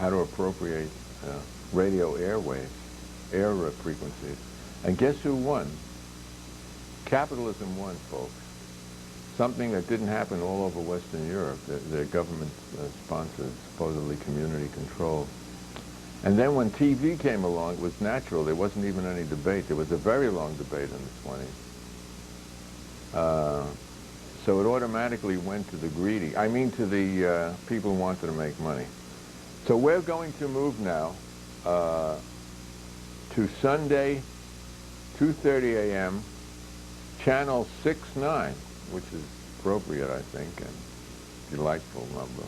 how to appropriate radio airwaves, air frequencies. And guess who won? Capitalism won, folks. Something that didn't happen all over Western Europe. The government sponsored, supposedly community controlled. And then when TV came along, it was natural. There wasn't even any debate. There was a very long debate in the 20s. So it automatically went to the greedy, to the people who wanted to make money. So we're going to move now to Sunday, 2:30 a.m., channel 69, which is appropriate, I think, and delightful number.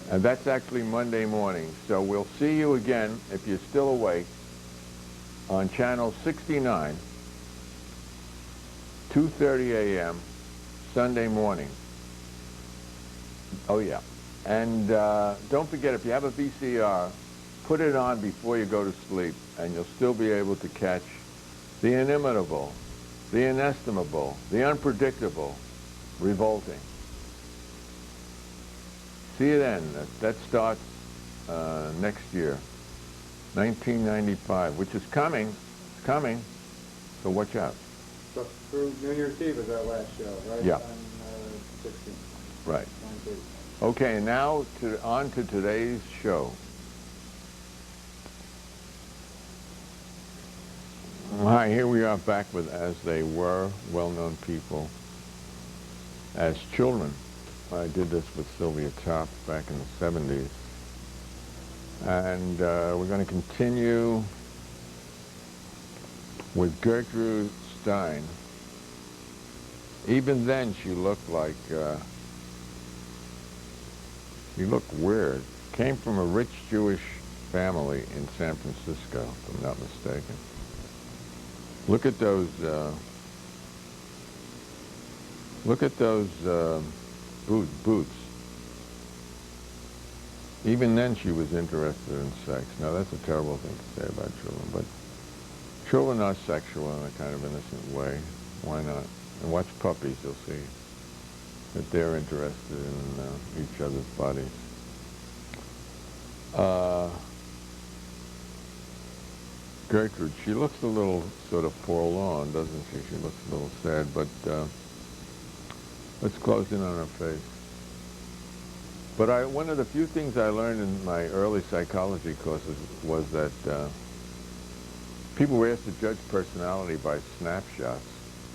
And that's actually Monday morning. So we'll see you again, if you're still awake, on channel 69, 2:30 a.m., Sunday morning. Oh, yeah. And don't forget, if you have a VCR, put it on before you go to sleep, and you'll still be able to catch the inimitable, the inestimable, the unpredictable, Revolting. See you then. That starts next year, 1995, which is coming. It's coming, so watch out. So through New Year's Eve is our last show, right? Yeah. On 16th. Right. 9:30. Okay, now on to today's show. Hi, here we are back with As They Were, well-known people as children. I did this with Sylvia Topp back in the 70s. And we're going to continue with Gertrude Stein. Even then, she looked like, she looked weird. Came from a rich Jewish family in San Francisco, if I'm not mistaken. Look at those boots. Even then she was interested in sex. Now that's a terrible thing to say about children, but children are sexual in a kind of innocent way. Why not? And watch puppies, you'll see that they're interested in each other's bodies. Gertrude, she looks a little sort of forlorn, doesn't she? She looks a little sad, but let's close in on her face. But one of the few things I learned in my early psychology courses was that people were asked to judge personality by snapshots.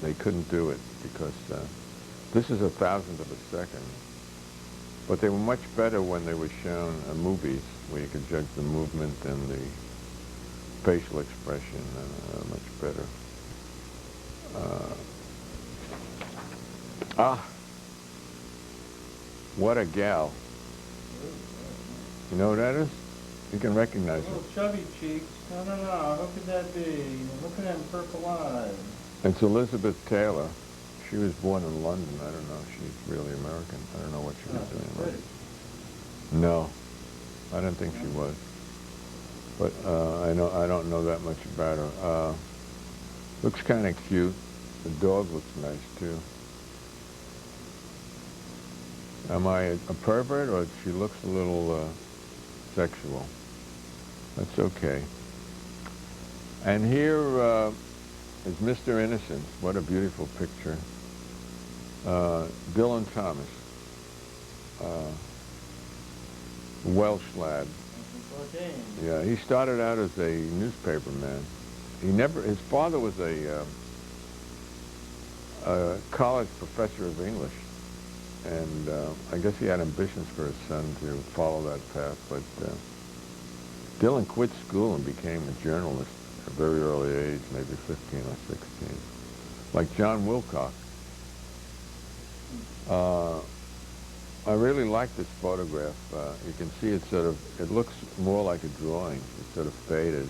They couldn't do it because this is 1,000th of a second. But they were much better when they were shown movies where you could judge the movement and the facial expression much better. What a gal. You know who that is? You can recognize her. Little chubby cheeks. No. How could that be? Look at them purple eyes. It's Elizabeth Taylor. She was born in London. I don't know. She's really American. I don't know what she was doing. No, I don't think she was. But I don't know that much about her. Looks kind of cute. The dog looks nice too. Am I a pervert, or she looks a little sexual? That's okay. And here is Mr. Innocence. What a beautiful picture. Dylan Thomas, Welsh lad. Yeah, he started out as a newspaperman. His father was a college professor of English. And I guess he had ambitions for his son to follow that path, but Dylan quit school and became a journalist at a very early age, maybe 15 or 16, like John Wilcox. I really like this photograph. You can see it it looks more like a drawing. It's sort of fading.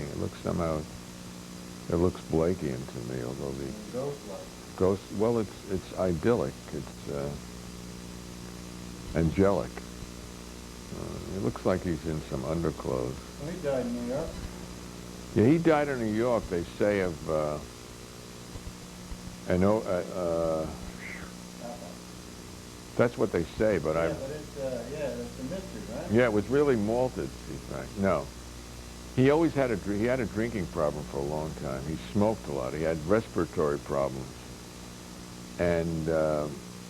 It looks it looks Blakean to me, although the well, it's idyllic. It's angelic. It looks like he's in some underclothes. Well, he died in New York. Yeah, he died in New York. They say of that's what they say, but but it's a mystery, right? Yeah, it was really malted, in fact. No. He always had he had a drinking problem for a long time. He smoked a lot. He had respiratory problems. And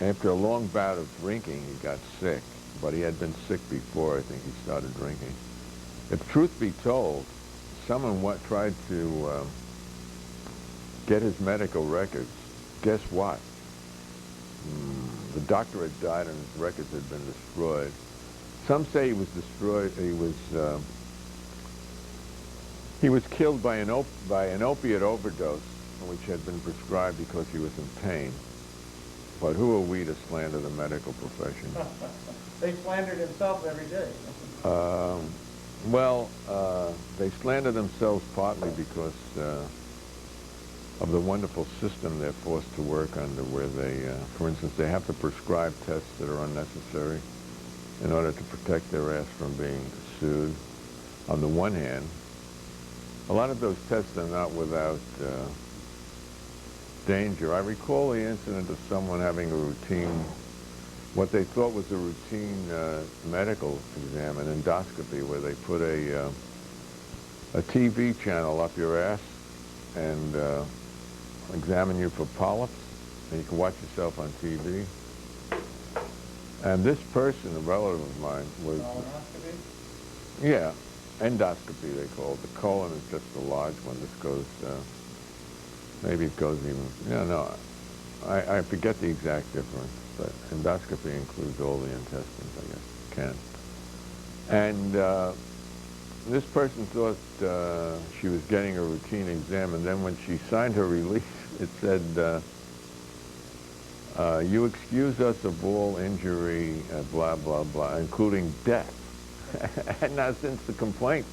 after a long bout of drinking, he got sick. But he had been sick before, I think he started drinking. If truth be told, someone tried to get his medical records. Guess what? The doctor had died and his records had been destroyed. Some say he was destroyed. He was killed by an opiate overdose, which had been prescribed because he was in pain. But who are we to slander the medical profession? They slandered themselves every day. They slander themselves partly because of the wonderful system they're forced to work under, where they, for instance, they have to prescribe tests that are unnecessary in order to protect their ass from being sued. On the one hand, a lot of those tests are not without danger. I recall the incident of someone having a routine, what they thought was a routine medical exam, an endoscopy, where they put a TV channel up your ass and examine you for polyps, and you can watch yourself on TV. And this person, a relative of mine, was... Colonoscopy? Yeah, endoscopy they call it. The colon is just the large one. This goes, maybe it goes even... No, I forget the exact difference, but endoscopy includes all the intestines, I guess, can. And this person thought she was getting a routine exam, and then when she signed her release, it said, you excuse us of all injury, blah, blah, blah, including death. And now, since the complaint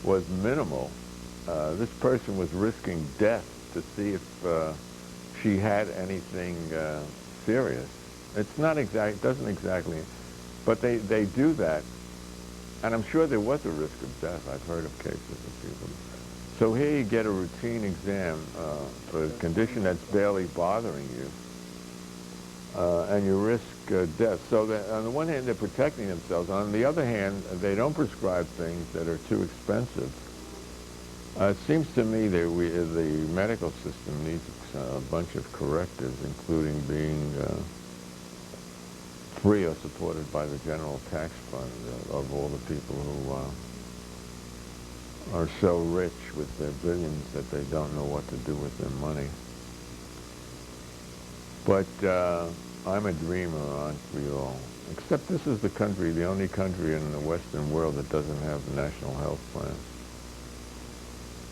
was minimal, this person was risking death to see if she had anything serious. It's not exact, doesn't exactly, but they do that. And I'm sure there was a risk of death. I've heard of cases of people. So here you get a routine exam for a condition that's barely bothering you, and you risk death. So that on the one hand, they're protecting themselves. On the other hand, they don't prescribe things that are too expensive. It seems to me that the medical system needs a bunch of correctives, including being free or supported by the general tax fund of all the people who are so rich with their billions that they don't know what to do with their money. But I'm a dreamer, aren't we all? Except this is the country, the only country in the Western world that doesn't have national health plans.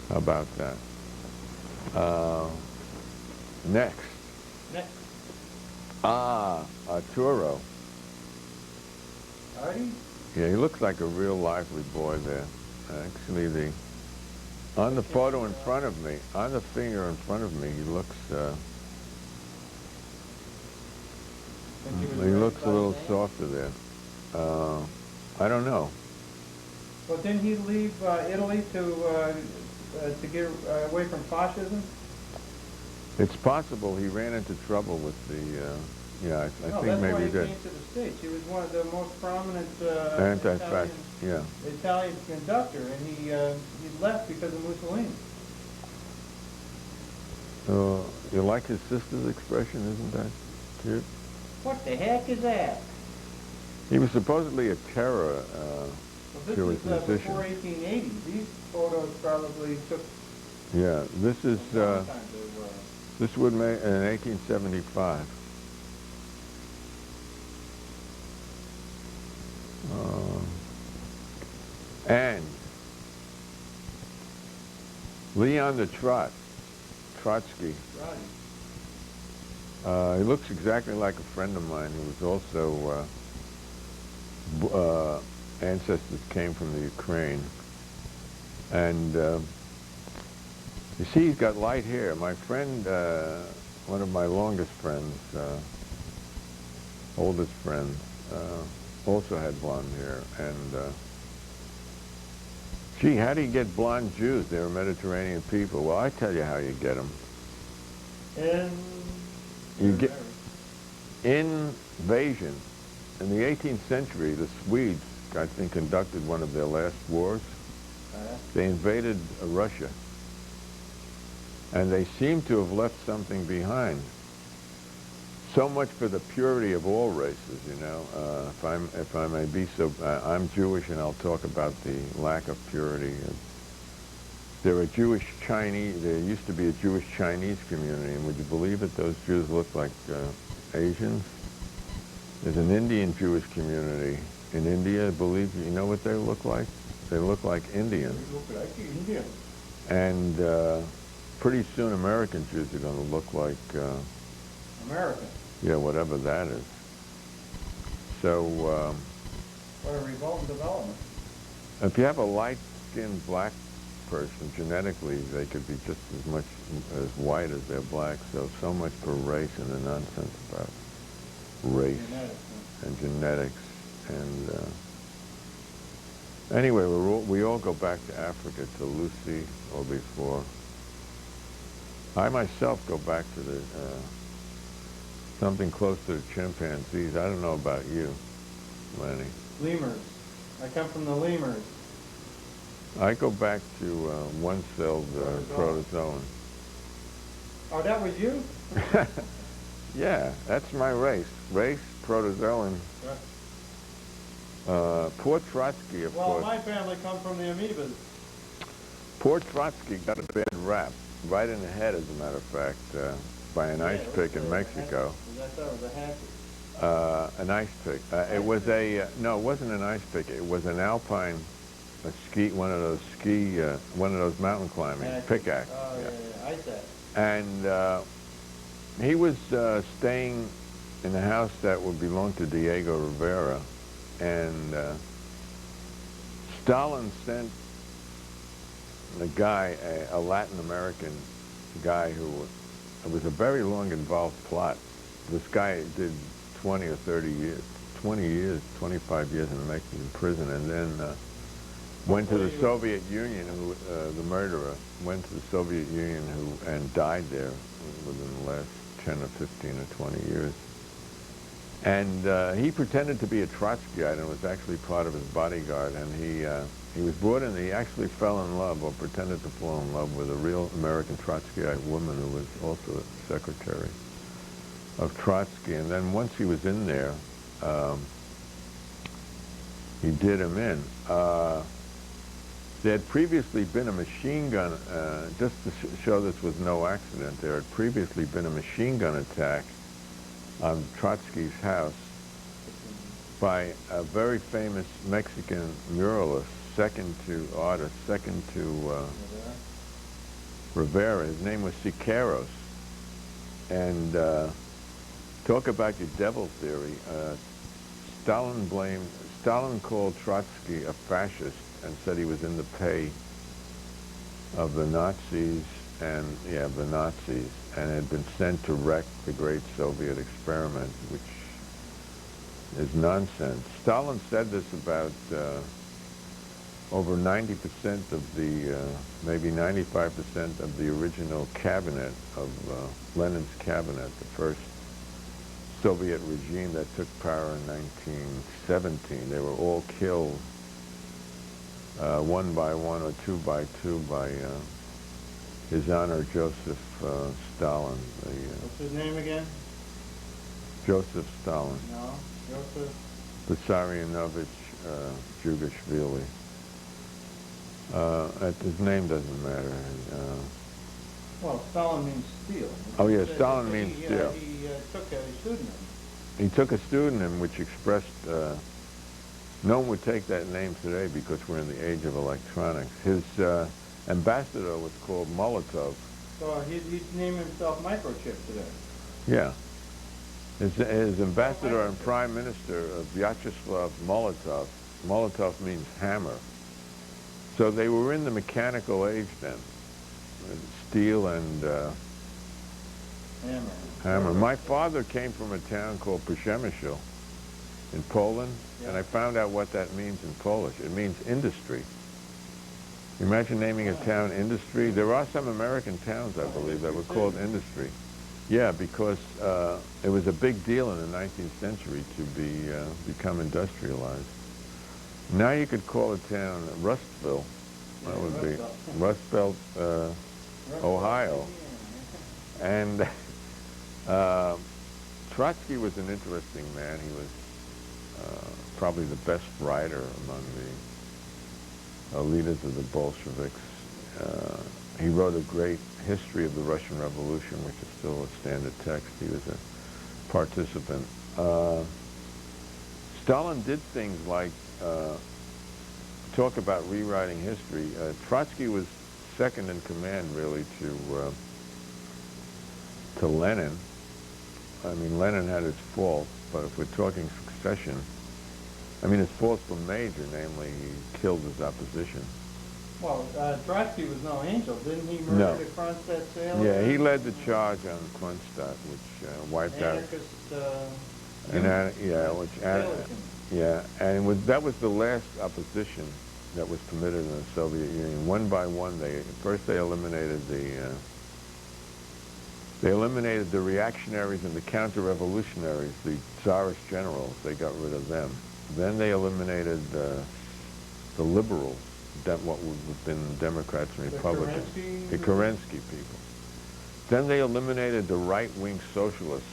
How about that? Next. Arturo. Artie? Yeah, he looks like a real lively boy there. Actually, on the photo in front of me, on the finger in front of me, he looks a little softer there. I don't know. Well, didn't he leave Italy to get away from fascism? It's possible he ran into trouble with the, I think maybe he did. That's why he came to the States. He was one of the most prominent Italian conductor, and he left because of Mussolini. You like his sister's expression, isn't that cute? What the heck is that? He was supposedly a terror to his This is musician. before 1880. These photos probably took... Yeah, this is, time to, this would make in 1875. And Leon Trotsky. He looks exactly like a friend of mine who was also, ancestors came from the Ukraine. And you see, he's got light hair. My friend, one of my longest friends, oldest friend, also had blonde hair. And gee, how do you get blonde Jews? They're Mediterranean people. Well, I tell you how you get them. You get invasion. In the 18th century, the Swedes I think, conducted one of their last wars. They invaded Russia, and they seem to have left something behind. So much for the purity of all races, you know. If I may be so, I'm Jewish, and I'll talk about the lack of purity. There are Jewish Chinese. There used to be a Jewish Chinese community, and would you believe it? Those Jews look like Asians. There's an Indian Jewish community in India. Believe you know what they look like? They look like Indians. They look like Indians. And pretty soon, American Jews are going to look like American. Yeah, whatever that is. So, what a revolting development. if you have a light-skinned black person, genetically, they could be just as much as white as they're black. So much for race and the nonsense about race and genetics. And anyway, we all go back to Africa, to Lucy or before. I myself go back to the something close to the chimpanzees. I don't know about you, Lenny. Lemurs. I come from the lemurs. I go back to one-celled protozoan. Oh, that was you? Yeah, that's my race. Race, protozoan. Poor Trotsky, of course. Well, my family come from the amoebas. Poor Trotsky got a bad rap, right in the head, as a matter of fact, by an ice pick in Mexico. I thought it was a hatchet. An ice pick. It was a, no, it wasn't an ice pick. It was an alpine, one of those mountain climbing, pickaxe. Oh, yeah, ice axe. And he was staying in a house that would belong to Diego Rivera, and Stalin sent a guy, a Latin American guy who, it was a very long involved plot. This guy did 20 or 30 years, 20 years, 25 years in a Mexican prison, and then went to the Soviet Union, the murderer, went to the Soviet Union and died there within the last 10 or 15 or 20 years. And he pretended to be a Trotskyite and was actually part of his bodyguard, and he was brought in, he actually fell in love, or pretended to fall in love, with a real American Trotskyite woman who was also a secretary of Trotsky. And then once he was in there, he did him in. There had previously been a machine gun, just to show this was no accident, there had previously been a machine gun attack on Trotsky's house by a very famous Mexican muralist, second to Rivera. His name was Siqueiros. And talk about your devil theory. Stalin called Trotsky a fascist and said he was in the pay of the Nazis and had been sent to wreck the great Soviet experiment, which is nonsense. Stalin said this about over 90% of the, maybe 95% of the original cabinet of Lenin's cabinet, the first Soviet regime that took power in 1917. They were all killed one by one or two by two by His Honor Joseph Stalin. What's his name again? Joseph Stalin. No, Joseph. Vissarionovich Jugashvili. His name doesn't matter. Well, Stalin means steel. Oh yeah, Stalin means steel. He took a pseudonym. He took a pseudonym which expressed, no one would take that name today because we're in the age of electronics. His ambassador was called Molotov. So he'd name himself Microchip today. Yeah. His ambassador and prime minister, Vyacheslav Molotov. Molotov means hammer. So they were in the mechanical age then. Steel and hammer. My father came from a town called Przemysl in Poland, and I found out what that means in Polish. It means industry. Imagine naming a town Industry. There are some American towns, I believe, that were called Industry. Yeah, because it was a big deal in the 19th century to become industrialized. Now you could call a town Rustville. Yeah, That would be Rust Belt. Rust Belt, Ohio. And Trotsky was an interesting man. He was probably the best writer among the leaders of the Bolsheviks. He wrote a great history of the Russian Revolution, which is still a standard text. He was a participant. Stalin did things like talk about rewriting history. Trotsky was second in command, really, to Lenin. I mean, Lenin had his faults, but if we're talking succession, I mean, his faults were major, namely, he killed his opposition. Well, Trotsky was no angel. Didn't he murder No. the Kronstadt sailor? Yeah, he led the charge on Kronstadt, which wiped Anarchist, and that was the last opposition that was permitted in the Soviet Union. One by one, first they eliminated the reactionaries and the counter-revolutionaries, the Tsarist generals. They got rid of them. Then they eliminated the liberals, what would have been Democrats and Republicans, the Kerensky people. Then they eliminated the right-wing socialists,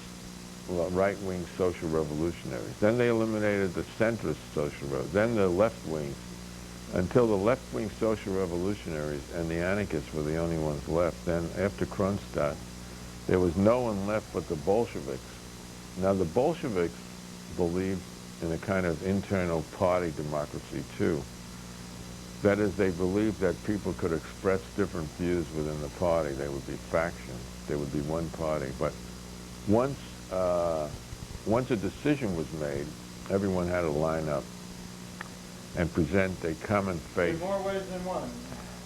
right-wing social revolutionaries. Then they eliminated the centrist social revolutionaries. Then the left-wing, until the left-wing social revolutionaries and the anarchists were the only ones left. Then after Kronstadt, there was no one left but the Bolsheviks. Now the Bolsheviks believed in a kind of internal party democracy too. That is, they believed that people could express different views within the party. There would be factions. There would be one party. But once a decision was made, everyone had to line up and present a common face. In more ways than one.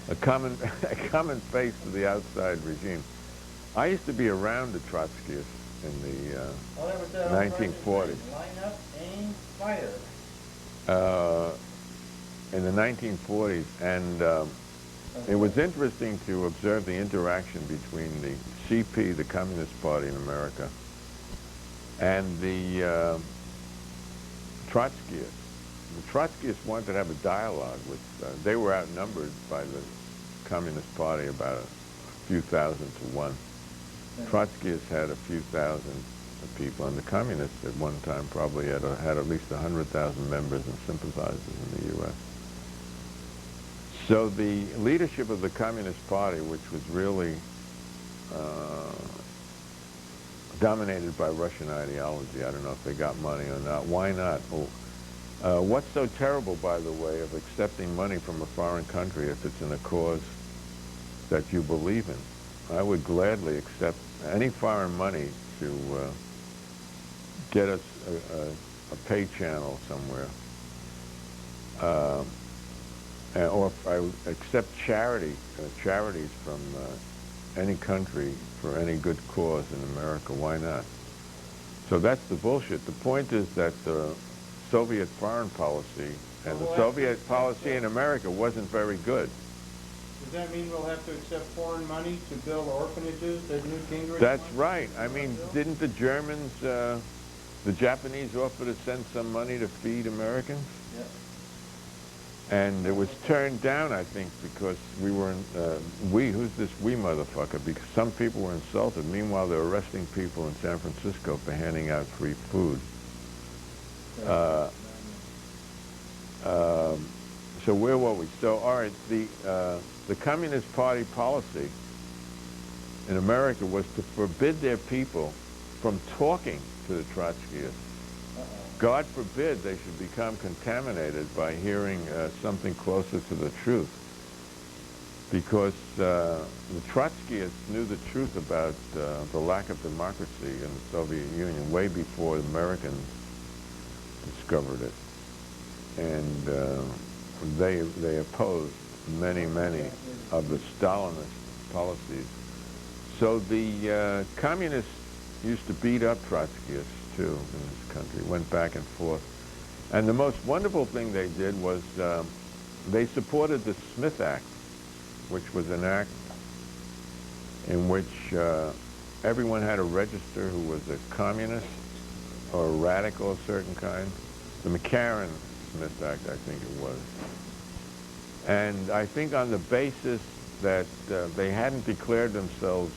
A common face to the outside regime. I used to be around the Trotskyists in the 1940s. Line up, aim, fire. In the 1940s, and it was interesting to observe the interaction between the CP, the Communist Party in America, and the Trotskyists. The Trotskyists wanted to have a dialogue with, they were outnumbered by the Communist Party about a few thousand to one. Trotskyists had a few thousand people, and the Communists at one time probably had at least 100,000 members and sympathizers in the U.S. So the leadership of the Communist Party, which was really dominated by Russian ideology, I don't know if they got money or not. Why not? What's so terrible, by the way, of accepting money from a foreign country if it's in a cause that you believe in? I would gladly accept any foreign money to get us a pay channel somewhere. Or if I would accept charities from any country for any good cause in America, why not? So that's the bullshit. The point is that the Soviet foreign policy and the Soviet policy in America wasn't very good. Does that mean we'll have to accept foreign money to build orphanages that Newt Gingrich That's wants right. I mean, didn't the Germans, the Japanese offer to send some money to feed Americans? Yeah. And it was turned down, I think, because we were, who's this we motherfucker? Because some people were insulted. Meanwhile, they're arresting people in San Francisco for handing out free food. So where were we? So, all right, the Communist Party policy in America was to forbid their people from talking to the Trotskyists. God forbid they should become contaminated by hearing something closer to the truth. Because the Trotskyists knew the truth about the lack of democracy in the Soviet Union way before the Americans discovered it. And they opposed many of the Stalinist policies. So the communists used to beat up Trotskyists too in this country, went back and forth. And the most wonderful thing they did was they supported the Smith Act, which was an act in which everyone had to register who was a communist or a radical of a certain kind. The McCarran Smith Act, I think it was. And I think on the basis that they hadn't declared themselves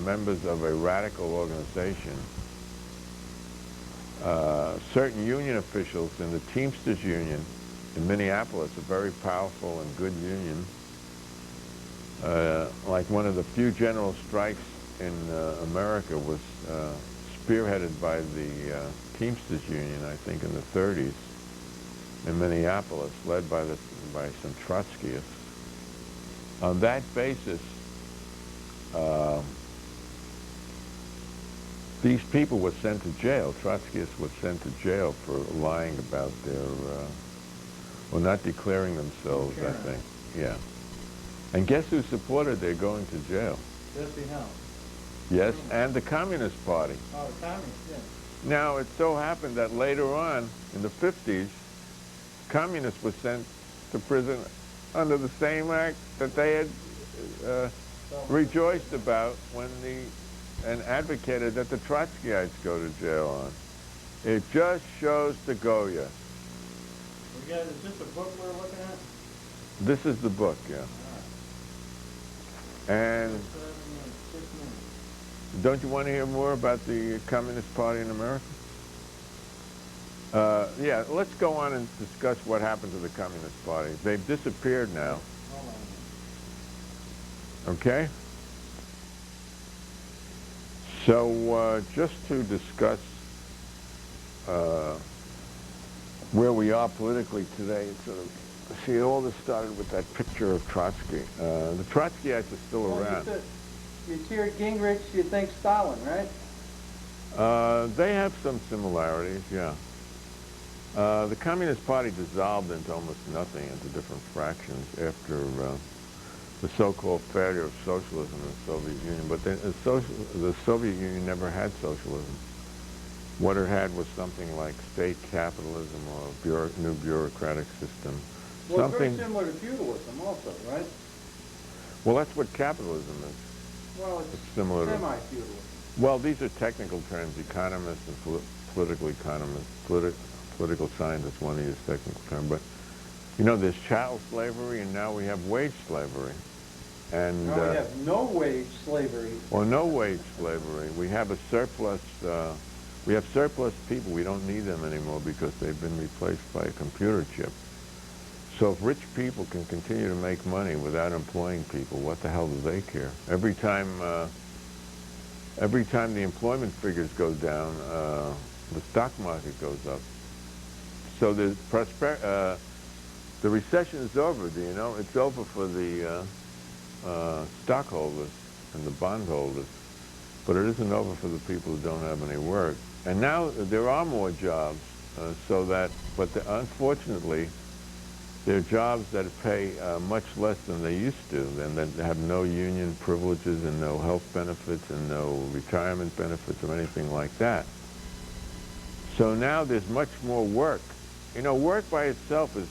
members of a radical organization, certain union officials in the Teamsters Union in Minneapolis, a very powerful and good union, like one of the few general strikes in America was spearheaded by the Teamsters Union, I think in the 30s in Minneapolis, led by some Trotskyists. On that basis, these people were sent to jail. Trotskyists were sent to jail for lying about their, or not declaring themselves, I think. Yeah. And guess who supported their going to jail? Jesse Helms. Yes, and the Communist Party. Oh, the Communists, yeah. Now, it so happened that later on, in the 50s, communists were sent to prison under the same act that they had rejoiced about when and advocated that the Trotskyites go to jail on. It just shows the Goya. Is this a book we're looking at? This is the book, yeah. And don't you want to hear more about the Communist Party in America? Yeah, let's go on and discuss what happened to the Communist Party. They've disappeared now. Okay? So just to discuss where we are politically today, sort of, see, all this started with that picture of Trotsky. The Trotskyites are still around. You cheered Gingrich, you think Stalin, right? They have some similarities, yeah. The Communist Party dissolved into almost nothing, into different fractions after the so-called failure of socialism in the Soviet Union. But the Soviet Union never had socialism. What it had was something like state capitalism or new bureaucratic system. Well, something it's very similar to feudalism also, right? Well, that's what capitalism is. Well, it's similar semi-feudalism. Well, these are technical terms. Economists and political economists, political scientists want to use technical terms. But, you know, there's chattel slavery, and now we have wage slavery. And now we have no wage slavery. Or no wage slavery. We have a surplus. We have surplus people. We don't need them anymore because they've been replaced by a computer chip. So if rich people can continue to make money without employing people, what the hell do they care? Every time the employment figures go down, the stock market goes up. So the recession is over, do you know? It's over for the stockholders and the bondholders, but it isn't over for the people who don't have any work. And now there are more jobs, unfortunately, they're jobs that pay much less than they used to, and that have no union privileges and no health benefits and no retirement benefits or anything like that. So now there's much more work. You know, work by itself is,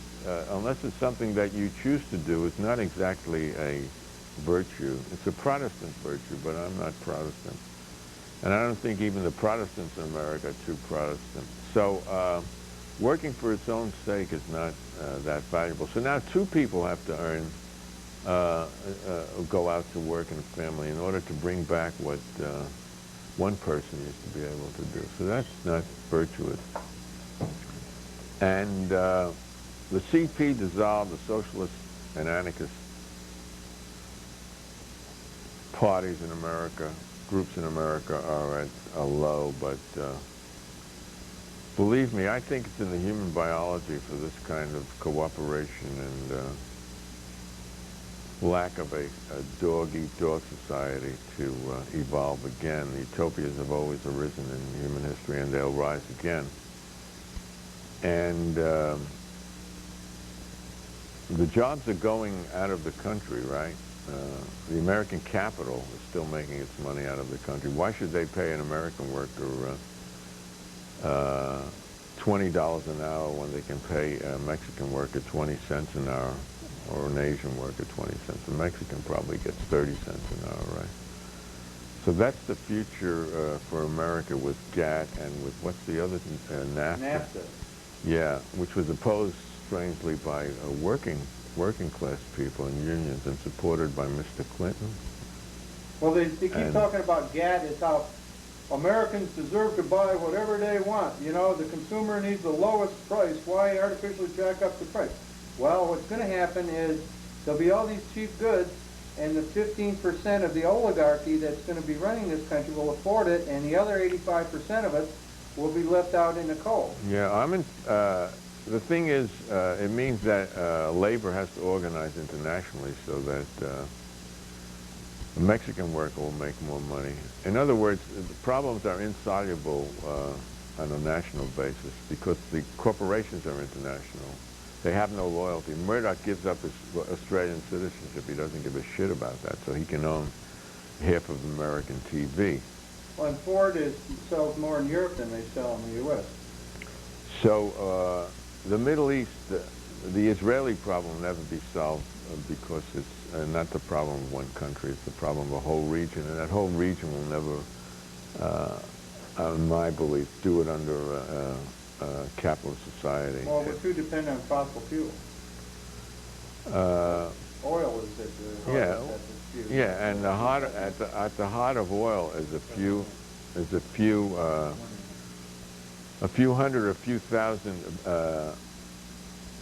unless it's something that you choose to do, is not exactly a virtue. It's a Protestant virtue, but I'm not Protestant. And I don't think even the Protestants in America are too Protestant. So working for its own sake is not that valuable. So now two people have to earn, go out to work in a family in order to bring back what one person used to be able to do. So that's not virtuous. And the CP dissolved. The socialist and anarchist parties in America, groups in America, are at a low, but believe me, I think it's in the human biology for this kind of cooperation and lack of a dog-eat-dog society to evolve again. The utopias have always arisen in human history, and they'll rise again. And the jobs are going out of the country, right? The American capital is still making its money out of the country. Why should they pay an American worker $20 an hour when they can pay a Mexican worker 20 cents an hour, or an Asian worker 20 cents? A Mexican probably gets 30 cents an hour, right? So that's the future for America with GATT and with, what's the other, NAFTA. NAFTA. Yeah, which was opposed strangely by working class people and unions and supported by Mr. Clinton. Well, they keep talking about GATT as how Americans deserve to buy whatever they want. You know, the consumer needs the lowest price. Why artificially jack up the price? Well, what's going to happen is there'll be all these cheap goods, and the 15% of the oligarchy that's going to be running this country will afford it, and the other 85% of us will be left out in the cold. Yeah, the thing is, it means that labor has to organize internationally so that the Mexican worker will make more money. In other words, the problems are insoluble on a national basis because the corporations are international. They have no loyalty. Murdoch gives up his Australian citizenship. He doesn't give a shit about that, so he can own half of American TV. Well, and Ford sells more in Europe than they sell in the U.S. So the Middle East, the Israeli problem will never be solved because it's not the problem of one country, it's the problem of a whole region, and that whole region will never, in my belief, do it under a capitalist society. Well, we're too dependent on fossil fuel. Oil is at the heart of that dispute. Yeah, and at the heart of oil is a few hundred or a few thousand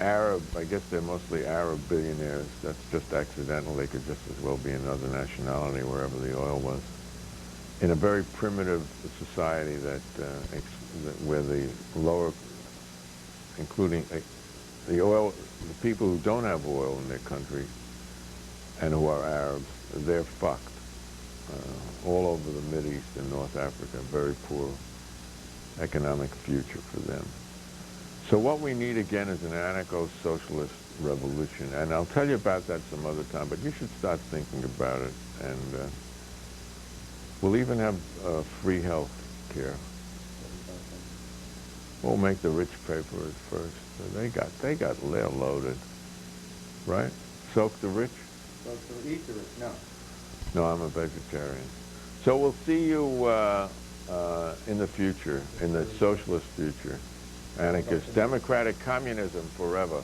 Arab, I guess they're mostly Arab billionaires. That's just accidental. They could just as well be another nationality wherever the oil was. In a very primitive society where the lower, including the people who don't have oil in their country and who are Arabs, they're fucked. All over the Mideast and North Africa, very poor economic future for them. So what we need again is an anarcho-socialist revolution, and I'll tell you about that some other time, but you should start thinking about it, and we'll even have free health care. We'll make the rich pay for it first. They're loaded, right? Soak the rich? So eat the rich, no. No, I'm a vegetarian. So we'll see you in the future, in the socialist future. Anarchist, democratic communism forever.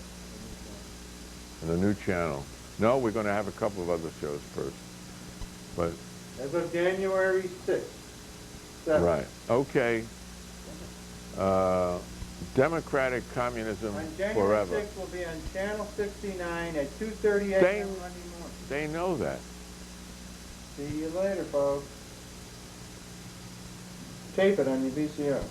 And a new channel. No, we're going to have a couple of other shows first. But as of January 6th. 7th. Right. Okay. Democratic communism on January forever. 6th will be on Channel 69 at 2:30 a.m. Monday morning. They know that. See you later, folks. Tape it on your VCR.